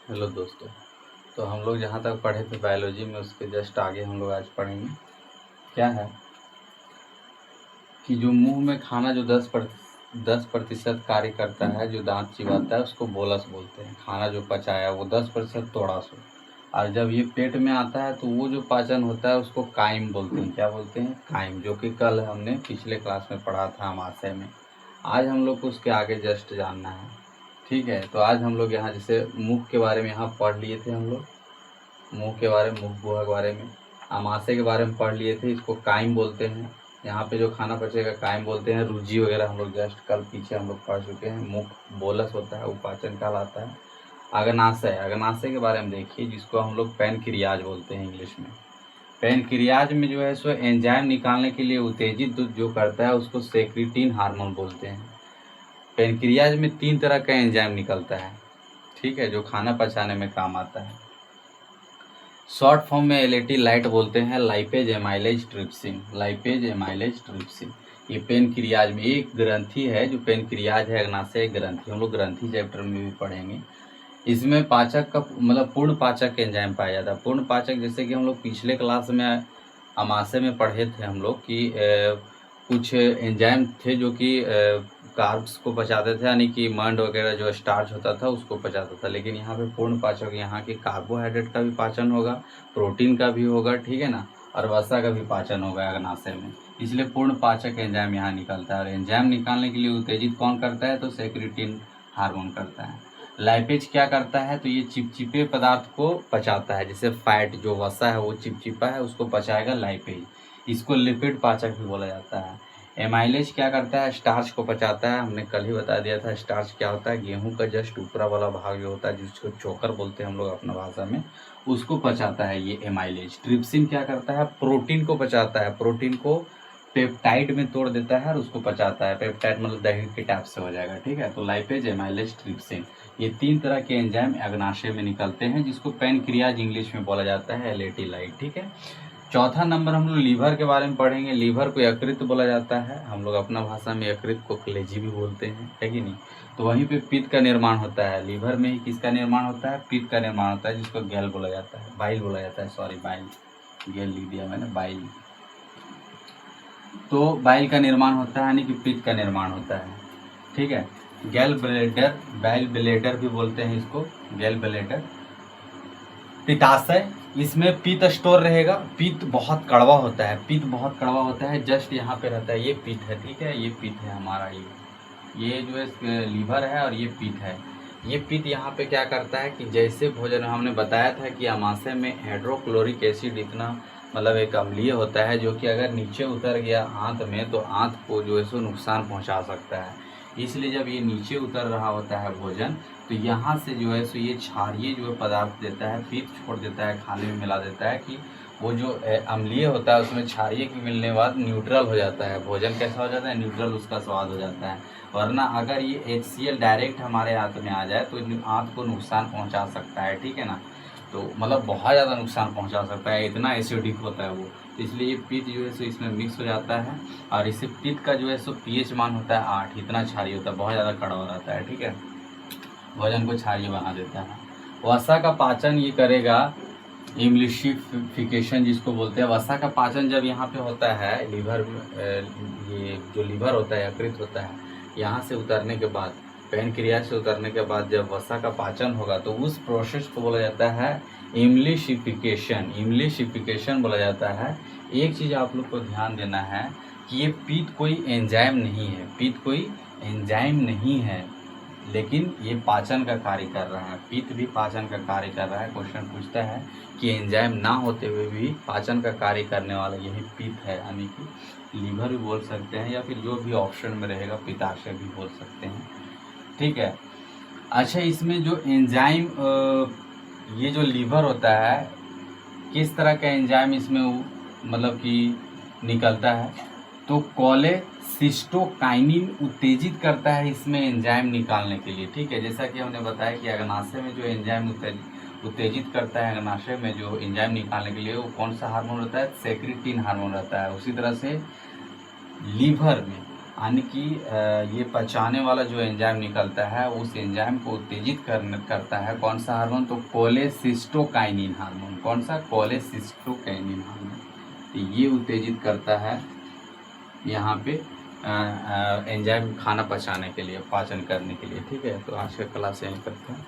Hello दोस्तों। तो हम लोग जहाँ तक पढ़े थे बायोलॉजी में, उसके जस्ट आगे हम लोग आज पढ़ेंगे। क्या है कि जो मुंह में खाना जो 10% कार्य करता है, जो दांत चिबाता है, उसको बोलस बोलते हैं। खाना जो पचाया वो 10% तोड़ा सो, और जब ये पेट में आता है तो वो जो पाचन होता है उसको काइम बोलते हैं। क्या बोलते हैं? काइम, जो कि कल हमने पिछले क्लास में पढ़ा था अमाशय में। आज हम लोग को उसके आगे जस्ट जानना है। ठीक है, तो आज हम लोग यहाँ जैसे मुख के बारे में यहाँ पढ़ लिए थे हम लोग। मुंह के बारे में, मुख गुहा के बारे में, आमाशय के बारे में पढ़ लिए थे। इसको काइम बोलते हैं। यहाँ पे जो खाना पचेगा काइम बोलते हैं। रुजी वगैरह हम लोग जस्ट कल पीछे हम लोग पढ़ चुके हैं। मुख बोलस होता है, उपाचन कहलाता है। अग्नाशय, अग्नाशय के बारे में देखिए, जिसको हम लोग पैनक्रियाज बोलते हैं इंग्लिश में। पैनक्रियाज में जो है सो एंजाइम निकालने के लिए उत्तेजित जो करता है उसको सेक्रेटिन हार्मोन बोलते हैं। पैनक्रियाज में 3 तरह का एंजाइम निकलता है, ठीक है, जो खाना पचाने में काम आता है। शॉर्ट फॉर्म में एलएटी लाइट बोलते हैं, lipase amylase trypsin. Lipase amylase trypsin ये पेनक्रियाज में एक ग्रंथि है, जो पेनक्रियाज है, अग्नाशय ग्रंथि। हम लोग ग्रंथि चैप्टर में भी पढ़ेंगे। इसमें पाचक का मतलब पूर्ण पाचक एंजाइम पाया जाता है। पूर्ण पाचक जैसे कि हम लोग पिछले क्लास में अमाशय में पढ़े थे हम लोग कि कुछ एंजाइम थे जो कि कार्ब्स को पचाते थे, यानी कि मंड वगैरह जो स्टार्च होता था उसको पचाता था। लेकिन यहाँ पे पूर्ण पाचक, यहाँ के कार्बोहाइड्रेट का भी पाचन होगा, प्रोटीन का भी होगा, ठीक है ना, और वसा का भी पाचन होगा अग्नाशय में। इसलिए पूर्ण पाचक एंजाइम यहाँ निकलता है। और एंजाइम निकालने के लिए उत्तेजित कौन करता है? तो सेक्रेटिन हार्मोन करता है। लाइपेज क्या करता है? तो ये चिपचिपे पदार्थ को पचाता है। जैसे फैट जो वसा है वो चिपचिपा है, उसको पचाएगा लाइपेज। इसको लिपिड पाचक भी बोला जाता है। एमाइलेज क्या करता है? स्टार्च को पचाता है। हमने कल ही बता दिया था स्टार्च क्या होता है। गेहूं का जस्ट ऊपरा वाला भाग जो होता है, जिसको चोकर बोलते हैं हम लोग अपना भाषा में, उसको पचाता है ये एमाइलेज। ट्रिप्सिन क्या करता है? प्रोटीन को पचाता है। प्रोटीन को पेप्टाइड में तोड़ देता है और उसको पचाता है। पेप्टाइड मतलब दही के टाइप से हो जाएगा, ठीक है। तो लाइपेज, एमाइलेज, ट्रिप्सिन, ये 3 तरह के एंजाइम अग्नाशय में निकलते हैं, जिसको पैनक्रियाज इंग्लिश में बोला जाता है, एलएटी लाइट, ठीक है। चौथा नंबर हम लोग लीवर के बारे में पढ़ेंगे। लीवर को यकृत बोला जाता है। हम लोग अपना भाषा में यकृत को कलेजी भी बोलते हैं, है कि नहीं। तो वहीं पे पित्त का निर्माण होता है। लीवर में ही किसका निर्माण होता है? पित्त का निर्माण होता है, जिसको गैल बोला जाता है, बाइल बोला जाता है, सॉरी बाइल, गैल लिख दिया मैंने, बाइल। तो बाइल का निर्माण होता है, यानी कि पित्त का निर्माण होता है, ठीक है। गैल ब्लेडर, बाइल ब्लेडर भी बोलते हैं इसको, गैल ब्लेडर। पित्ताशय, इसमें पित्त स्टोर रहेगा। पित्त बहुत कड़वा होता है, पित्त बहुत कड़वा होता है, जस्ट यहाँ पे रहता है, ये पित्त है, ठीक है, ये पित्त है हमारा, ये जो है लीवर है और ये पित्त है। ये पित्त यहाँ पे क्या करता है कि जैसे भोजन हमने बताया था कि अमाशय में हाइड्रोक्लोरिक एसिड इतना मतलब एक अम्लीय होता है, जो कि अगर नीचे उतर गया आंत में तो आंत को जो है सो नुकसान पहुँचा सकता है। इसलिए जब ये नीचे उतर रहा होता है भोजन, तो यहाँ से जो है सो ये क्षारीय जो पदार्थ देता है, पित्त छोड़ देता है, खाने में मिला देता है, कि वो जो अम्लीय होता है उसमें क्षारीय के मिलने के बाद न्यूट्रल हो जाता है। भोजन कैसा हो जाता है? न्यूट्रल, उसका स्वाद हो जाता है। वरना अगर ये HCl डायरेक्ट हमारे आंत में आ जाए तो आंत को नुकसान पहुंचा सकता है, ठीक है ना। तो मतलब बहुत ज़्यादा नुकसान पहुंचा सकता है, इतना एसिडिक होता है वो। तो इसलिए ये पित्त जो है सो इसमें मिक्स हो जाता है, और इसे पित्त का जो है सो pH मान होता है 8, इतना क्षारीय होता है, बहुत ज़्यादा कड़वा रहता है, ठीक है, भोजन को क्षारीय बना देता है। वसा का पाचन ये करेगा, इम्लिशिफिकेशन जिसको बोलते हैं। वसा का पाचन जब यहाँ पे होता है लीवर में, ये जो लीवर होता है, यकृत होता है, यहाँ से उतरने के बाद, पैनक्रियाज से उतरने के बाद जब वसा का पाचन होगा तो उस प्रोसेस को बोला जाता है इम्लिशिफिकेशन। इम्लिशिफिकेशन बोला जाता है। एक चीज़ आप लोग को ध्यान देना है कि ये पित्त कोई एंजाइम नहीं है, पित्त कोई एंजाइम नहीं है, लेकिन ये पाचन का कार्य कर रहा है। पित्त भी पाचन का कार्य कर रहा है। क्वेश्चन पूछता है कि एंजाइम ना होते हुए भी पाचन का कार्य करने वाला यही पित्त है, यानी कि लीवर भी बोल सकते हैं, या फिर जो भी ऑप्शन में रहेगा पित्ताशय भी बोल सकते हैं, ठीक है। अच्छा, इसमें जो एंजाइम, ये जो लीवर होता है, किस तरह का एंजाइम इसमें मतलब कि निकलता है? तो कोलेसिस्टोकाइनिन उत्तेजित करता है इसमें एंजाइम निकालने के लिए, ठीक है। जैसा कि हमने बताया कि अग्नाशय में जो एंजाइम उत्तेजित करता है, अग्नाशय में जो एंजाइम निकालने के लिए, वो कौन सा हार्मोन होता है? सेक्रेटिन हार्मोन रहता है। उसी तरह से लीवर में यानी कि ये पचाने वाला जो एंजाइम निकलता है उस एंजाइम को उत्तेजित करता है कौन सा हार्मोन, तो कोलेसिस्टोकाइनिन हार्मोन। कौन सा, कोलेसिस्टोकाइनिन हार्मोन। तो ये उत्तेजित करता है यहाँ पे एंजाइम खाना पचाने के लिए, पाचन करने के लिए। ठीक है, तो आज का क्लास यहीं करते हैं।